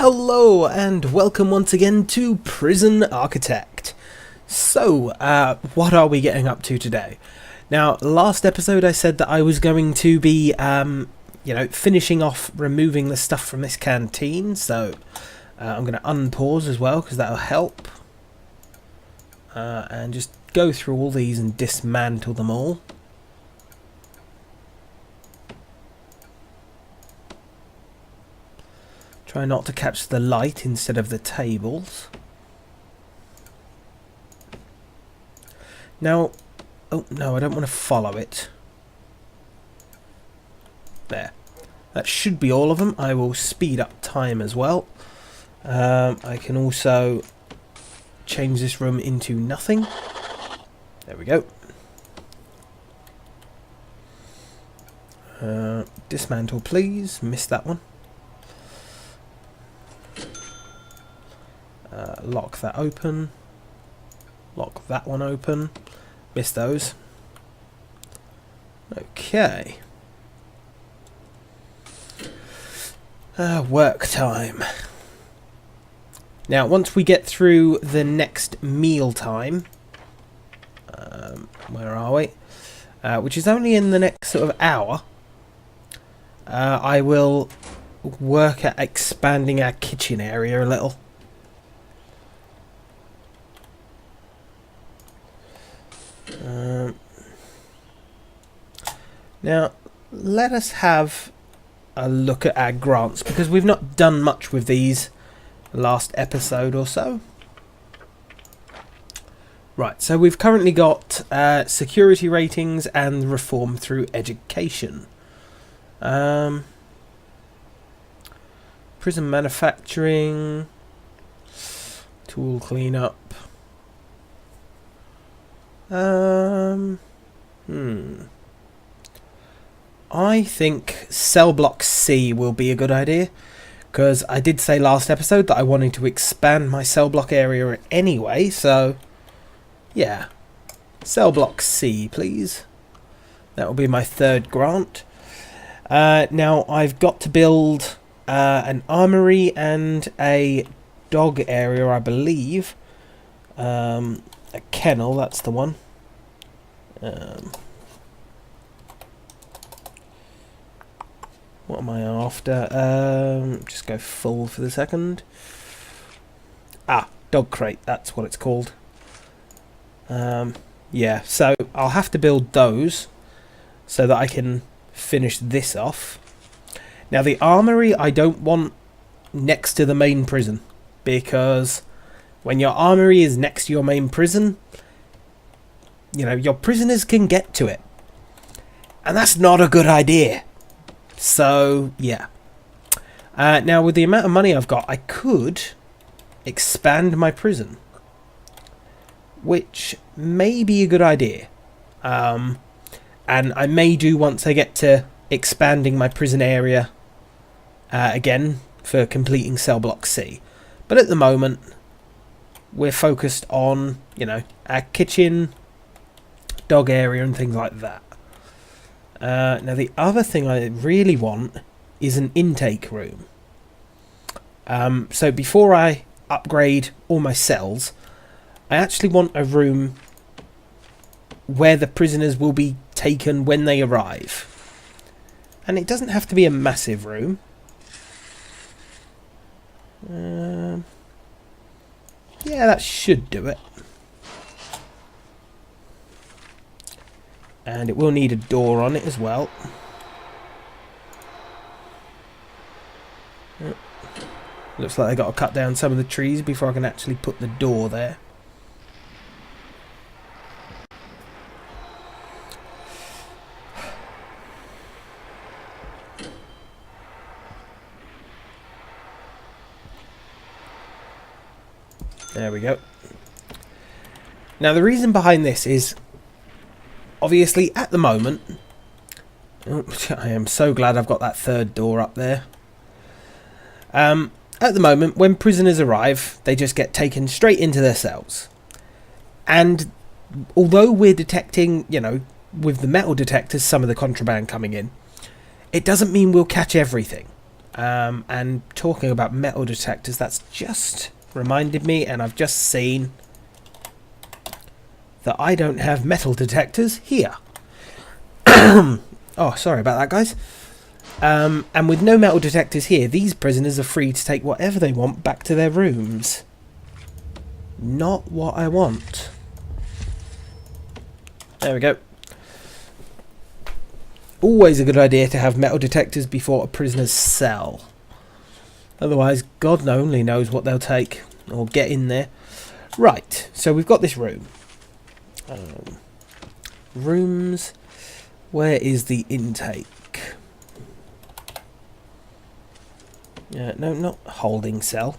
Hello and welcome once again to Prison Architect. So, what are we getting up to today? Now, last episode I said that I was going to be, finishing off removing the stuff from this canteen, so I'm going to unpause as well because that'll help. And just go through all these and dismantle them all. Try not to catch the light instead of the tables. Now, oh no, I don't want to follow it. There. That should be all of them. I will speed up time as well. I can also change this room into nothing. There we go. Dismantle, please. Missed that one. Lock that open. Lock that one open. Missed those. Okay. Work time. Now, once we get through the next meal time, where are we? Which is only in the next sort of hour, I will work at expanding our kitchen area a little. Now, let us have a look at our grants, because we've not done much with these last episode or so. Right, so we've currently got security ratings and reform through education. Prison manufacturing, tool cleanup. I think cell block C will be a good idea, because I did say last episode that I wanted to expand my cell block area anyway, so yeah, cell block C please. That will be my third grant. Now I've got to build an armory and a dog area, I believe. A kennel, that's the one. What am I after? Just go full for the second. Dog crate, that's what it's called. Yeah, so I'll have to build those so that I can finish this off. Now the armory I don't want next to the main prison, because when your armory is next to your main prison, you know, your prisoners can get to it. And that's not a good idea. So, yeah. Now, with the amount of money I've got, I could expand my prison, which may be a good idea. And I may do once I get to expanding my prison area again for completing cell block C. But at the moment, we're focused on, you know, our kitchen, dog area and things like that. Now the other thing I really want is an intake room. So before I upgrade all my cells, I actually want a room where the prisoners will be taken when they arrive. And it doesn't have to be a massive room. Yeah, that should do it. And it will need a door on it as well. Looks like I got to cut down some of the trees before I can actually put the door there. There we go. Now the reason behind this is, obviously, at the moment, I am so glad I've got that third door up there. At the moment, when prisoners arrive, they just get taken straight into their cells. And although we're detecting, you know, with the metal detectors, some of the contraband coming in, it doesn't mean we'll catch everything. And talking about metal detectors, that's just reminded me, and I've just seen that I don't have metal detectors here. Oh, sorry about that, guys. And with no metal detectors here, these prisoners are free to take whatever they want back to their rooms. Not what I want. There we go. Always a good idea to have metal detectors before a prisoner's cell. Otherwise, God only knows what they'll take or get in there. Right, so we've got this room. Rooms. Where is the intake? No, not holding cell.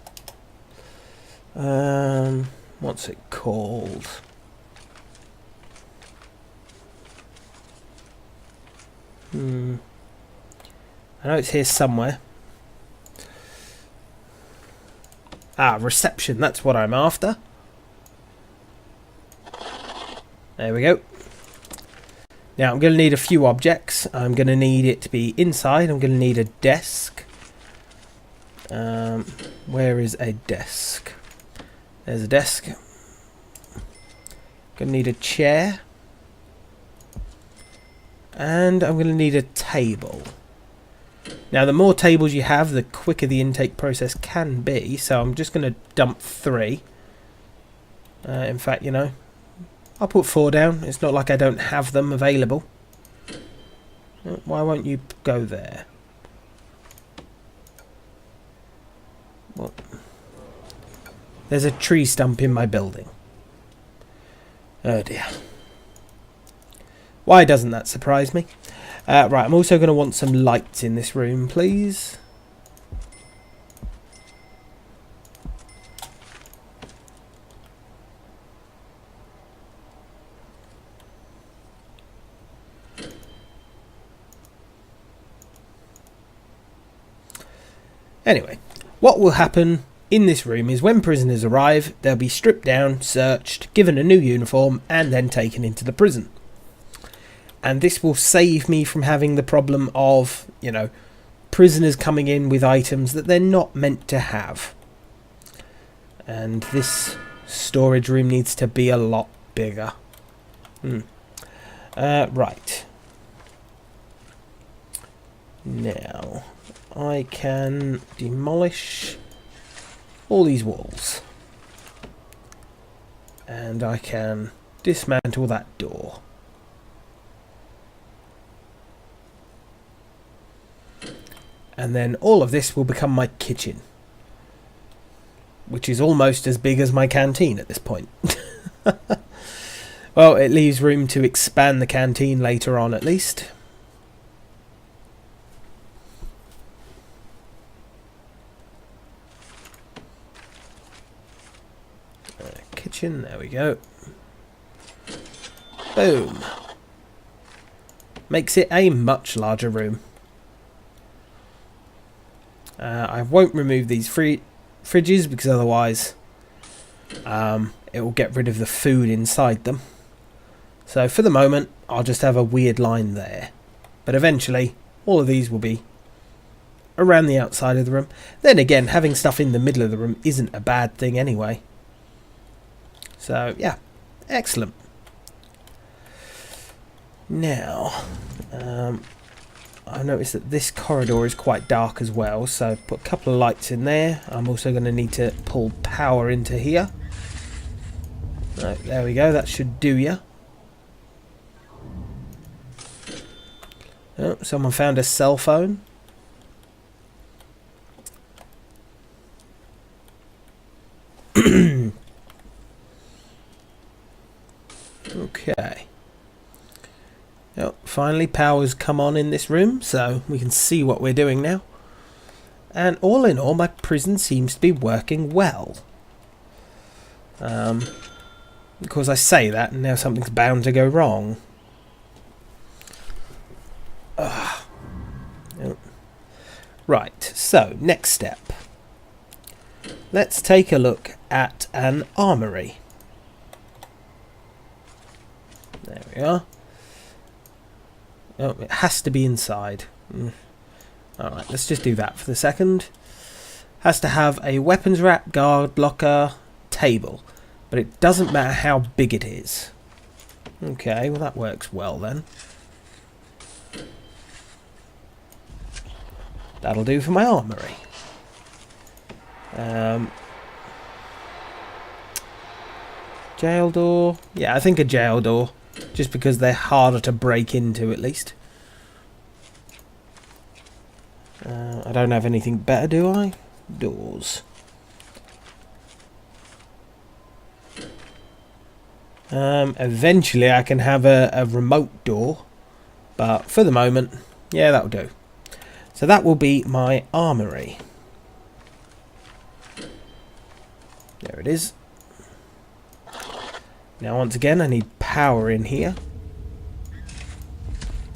What's it called? I know it's here somewhere. Reception, that's what I'm after. There we go. Now I'm going to need a few objects. I'm going to need it to be inside. I'm going to need a desk. Where is a desk? There's a desk. Going to need a chair. And I'm going to need a table. Now the more tables you have, the quicker the intake process can be. So I'm just going to dump 3. In fact, you know, I'll put 4 down. It's not like I don't have them available. Why won't you go there? What? There's a tree stump in my building. Oh dear. Why doesn't that surprise me? Right, I'm also going to want some lights in this room, please. Anyway, what will happen in this room is when prisoners arrive, they'll be stripped down, searched, given a new uniform, and then taken into the prison. And this will save me from having the problem of, you know, prisoners coming in with items that they're not meant to have. And this storage room needs to be a lot bigger. Right. Now, I can demolish all these walls. And I can dismantle that door. And then all of this will become my kitchen, which is almost as big as my canteen at this point. Well, it leaves room to expand the canteen later on at least. Kitchen, there we go. Boom. Makes it a much larger room. I won't remove these fridges because otherwise it will get rid of the food inside them. So for the moment I'll just have a weird line there, but eventually all of these will be around the outside of the room. Then again, having stuff in the middle of the room isn't a bad thing anyway. So yeah, excellent. Now I noticed that this corridor is quite dark as well, so put a couple of lights in there. I'm also going to need to pull power into here. Right, there we go, that should do ya. Oh, someone found a cell phone. Okay. Oh, finally power's come on in this room, so we can see what we're doing now. And all in all, my prison seems to be working well. Of course I say that, and now something's bound to go wrong. Oh. Right, so next step. Let's take a look at an armory. There we are. Oh, it has to be inside. Alright, let's just do that for the second. Has to have a weapons rack, guard locker, table. But it doesn't matter how big it is. Okay, well that works well then. That'll do for my armoury. Jail door. Yeah, I think a jail door. Just because they're harder to break into at least. I don't have anything better, do I? Doors. Eventually I can have a remote door. But for the moment, yeah, that'll do. So that will be my armoury. There it is. Now once again I need power in here.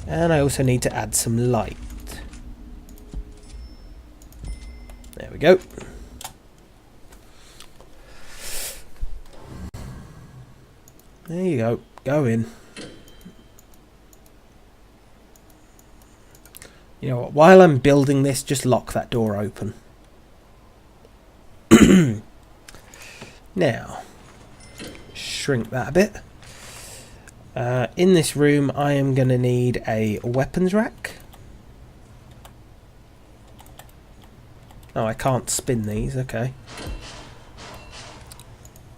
And I also need to add some light. There we go. There you go. Go in. You know what? While I'm building this, just lock that door open. Now, shrink that a bit. In this room, I am going to need a weapons rack. Oh, I can't spin these. Okay.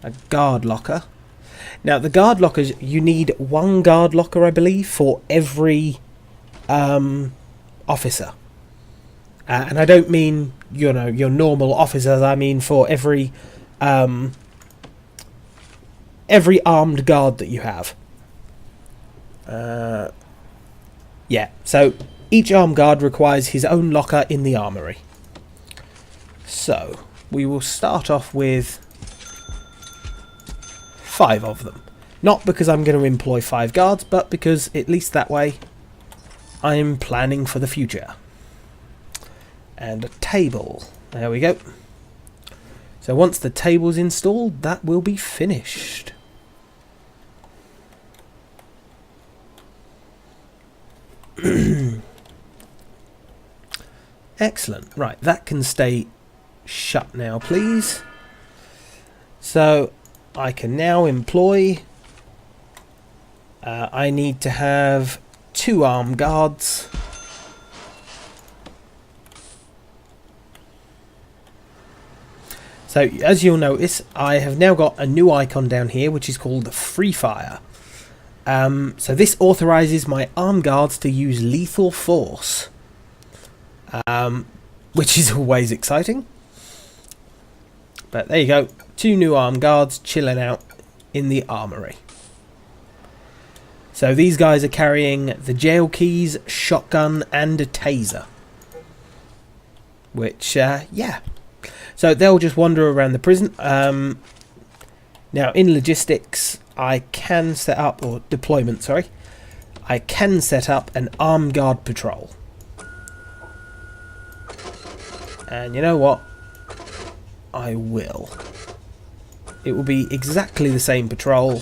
A guard locker. Now, the guard lockers, you need one guard locker, I believe, for every officer. And I don't mean, you know, your normal officers. I mean for every armed guard that you have. Yeah, so each armed guard requires his own locker in the armoury. So, we will start off with 5 of them. Not because I'm going to employ 5 guards, but because at least that way I'm planning for the future. And a table. There we go. So once the table's installed, that will be finished. Excellent. Right, that can stay shut now, please. So I can now employ... I need to have 2 armed guards. So as you'll notice, I have now got a new icon down here, which is called Free Fire. So this authorises my armed guards to use lethal force, which is always exciting. But there you go, 2 new armed guards chilling out in the armoury. So these guys are carrying the jail keys, shotgun, and a taser. Which, yeah. So they'll just wander around the prison. Now, in logistics, I can set up, or deployment, sorry. I can set up an armed guard patrol. And you know what? I will. It will be exactly the same patrol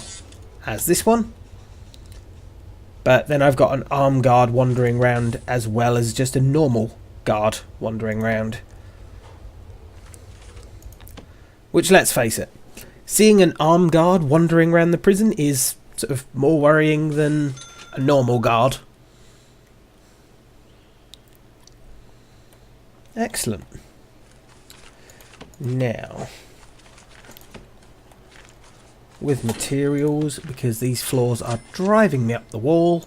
as this one. But then I've got an armed guard wandering around as well as just a normal guard wandering around. Which, let's face it, seeing an armed guard wandering around the prison is sort of more worrying than a normal guard. Excellent. Now, with materials, because these floors are driving me up the wall.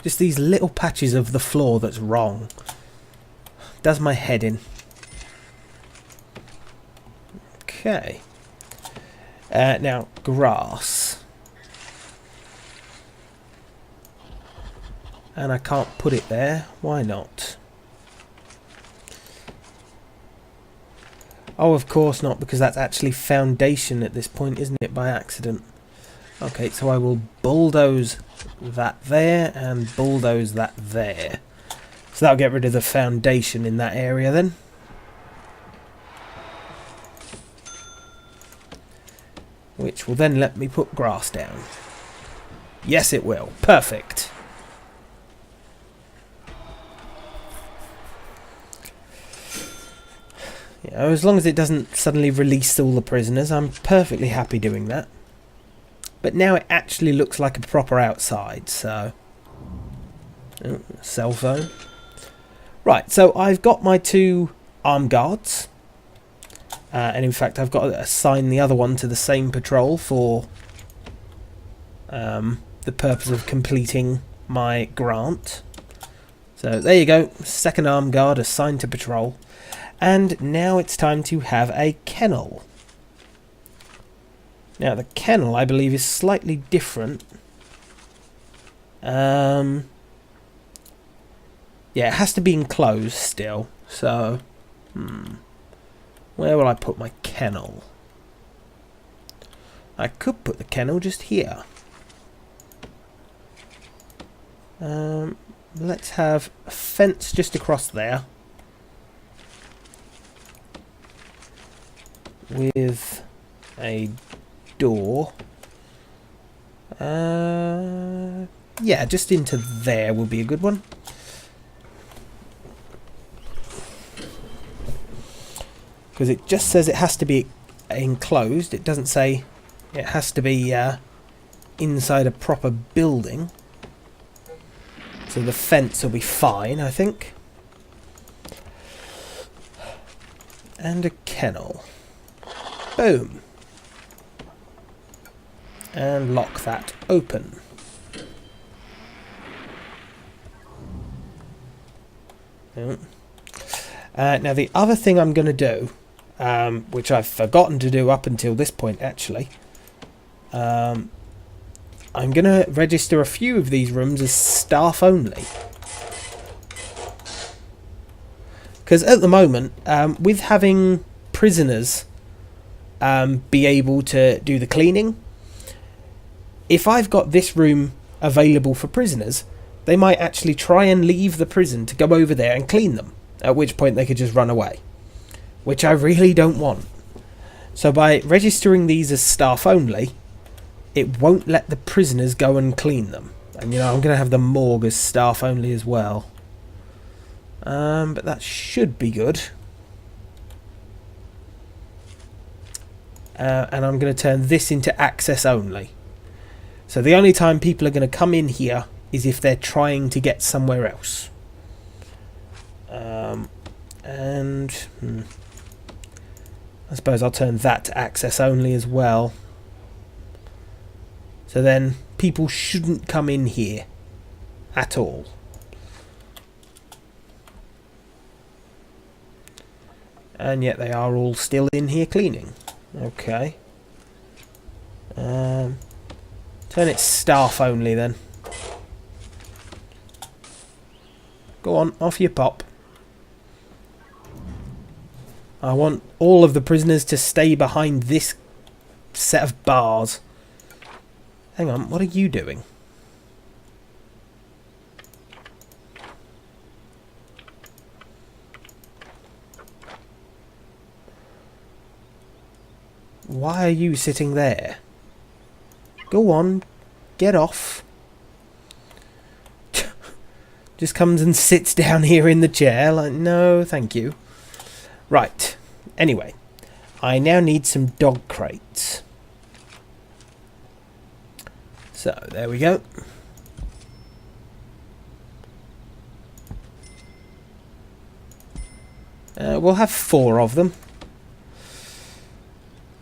Just these little patches of the floor that's wrong. Does my head in. Okay. Now, grass. And I can't put it there. Why not? Oh, of course not, because that's actually foundation at this point, isn't it, by accident? Okay, so I will bulldoze that there and bulldoze that there. So that'll get rid of the foundation in that area then. Which will then let me put grass down. Yes, it will. Perfect. You know, as long as it doesn't suddenly release all the prisoners, I'm perfectly happy doing that. But now it actually looks like a proper outside, so... Oh, cell phone. Right, so I've got my 2 armed guards. And in fact, I've got to assign the other one to the same patrol for the purpose of completing my grant. So there you go, 2nd armed guard assigned to patrol. And now it's time to have a kennel. Now the kennel, I believe, is slightly different. Yeah, it has to be enclosed still. So, where will I put my kennel? I could put the kennel just here. Let's have a fence just across there. With a door. Yeah, just into there will be a good one. Because it just says it has to be enclosed. It doesn't say it has to be inside a proper building. So the fence will be fine, I think. And a kennel. Boom. And lock that open. Now the other thing I'm going to do, which I've forgotten to do up until this point actually, I'm going to register a few of these rooms as staff only. Because at the moment, with having prisoners be able to do the cleaning, if I've got this room available for prisoners, they might actually try and leave the prison to go over there and clean them, at which point they could just run away, which I really don't want. So by registering these as staff only, it won't let the prisoners go and clean them. And, you know, I'm going to have the morgue as staff only as well. But that should be good. And I'm going to turn this into access only. So the only time people are going to come in here is if they're trying to get somewhere else. I suppose I'll turn that to access only as well. So then people shouldn't come in here at all. And yet they are all still in here cleaning. Okay. Turn it staff only then. Go on, off you pop. I want all of the prisoners to stay behind this set of bars. Hang on, what are you doing? Why are you sitting there? Go on, get off. Just comes and sits down here in the chair like, no, thank you. Right, anyway, I now need some dog crates. So, there we go. We'll have 4 of them.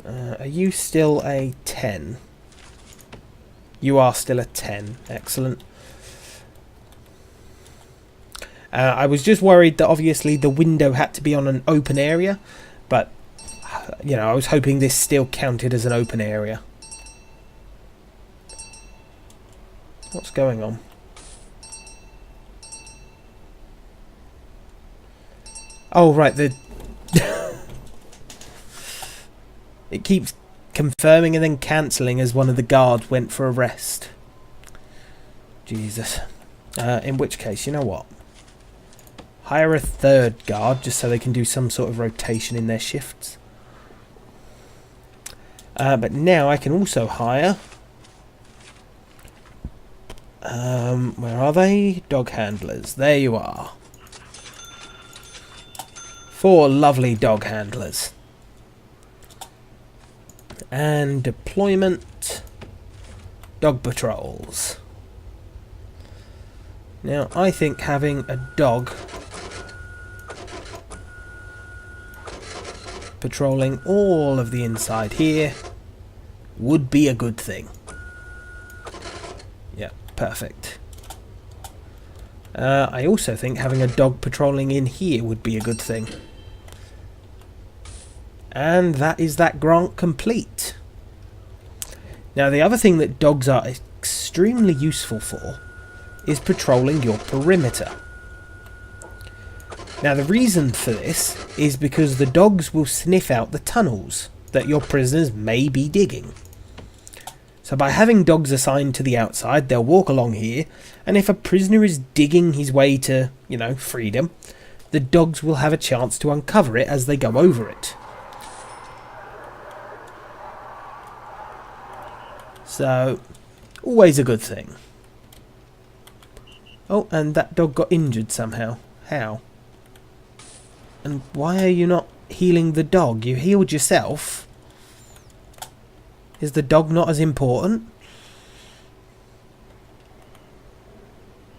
Are you still a 10? You are still a 10. Excellent. I was just worried that obviously the window had to be on an open area, but, you know, I was hoping this still counted as an open area. What's going on? Oh, right, it keeps confirming and then cancelling as one of the guards went for a rest. Jesus. In which case, you know what? Hire a 3rd guard just so they can do some sort of rotation in their shifts. But now I can also hire... where are they? Dog handlers. There you are. 4 lovely dog handlers. And deployment, dog patrols. Now, I think having a dog patrolling all of the inside here would be a good thing. Yeah, perfect. I also think having a dog patrolling in here would be a good thing. And that is that grant complete. Now, the other thing that dogs are extremely useful for is patrolling your perimeter. Now, the reason for this is because the dogs will sniff out the tunnels that your prisoners may be digging. So by having dogs assigned to the outside, they'll walk along here, and if a prisoner is digging his way to, freedom, the dogs will have a chance to uncover it as they go over it. So, always a good thing. Oh, and that dog got injured somehow. How? And why are you not healing the dog? You healed yourself. Is the dog not as important?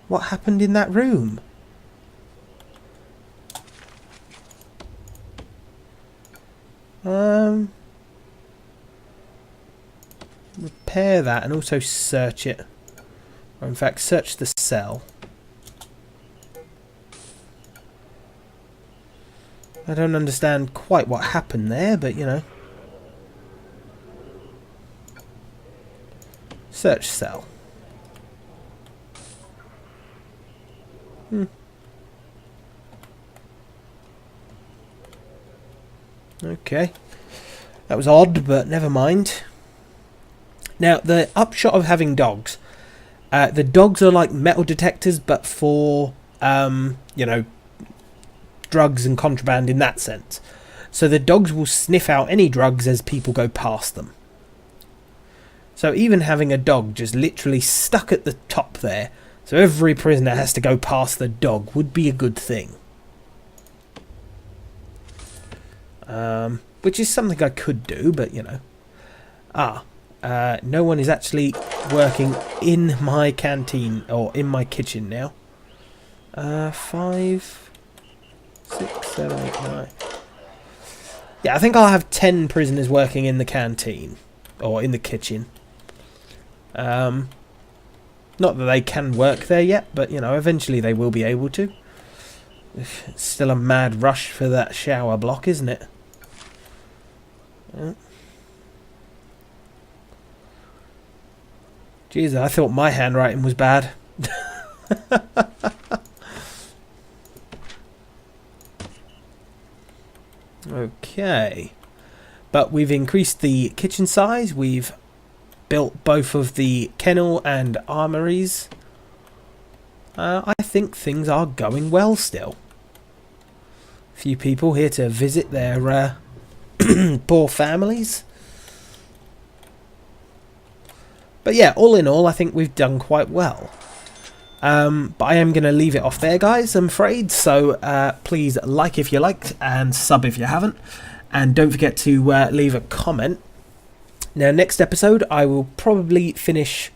What happened in that room? Repair that and also search it. Or in fact, search the cell. I don't understand quite what happened there, but Search cell. Okay. That was odd, but never mind. Now, the upshot of having dogs. The dogs are like metal detectors, but for, drugs and contraband in that sense. So the dogs will sniff out any drugs as people go past them. So even having a dog just literally stuck at the top there, so every prisoner has to go past the dog, would be a good thing. Which is something I could do, but no one is actually working in my canteen, or in my kitchen now. 5, 6, 7, 8, 9. Yeah, I think I'll have 10 prisoners working in the canteen, or in the kitchen. Not that they can work there yet, but eventually they will be able to. It's still a mad rush for that shower block, isn't it? Jeez, I thought my handwriting was bad. Okay. But we've increased the kitchen size. We've built both of the kennel and armories. I think things are going well still. A few people here to visit their poor families. But yeah, all in all, I think we've done quite well. But I am going to leave it off there, guys, I'm afraid. So please like if you liked and sub if you haven't. And don't forget to leave a comment. Now, next episode, I will probably finish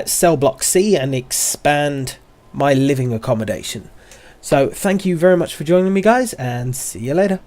Cell Block C and expand my living accommodation. So thank you very much for joining me, guys, and see you later.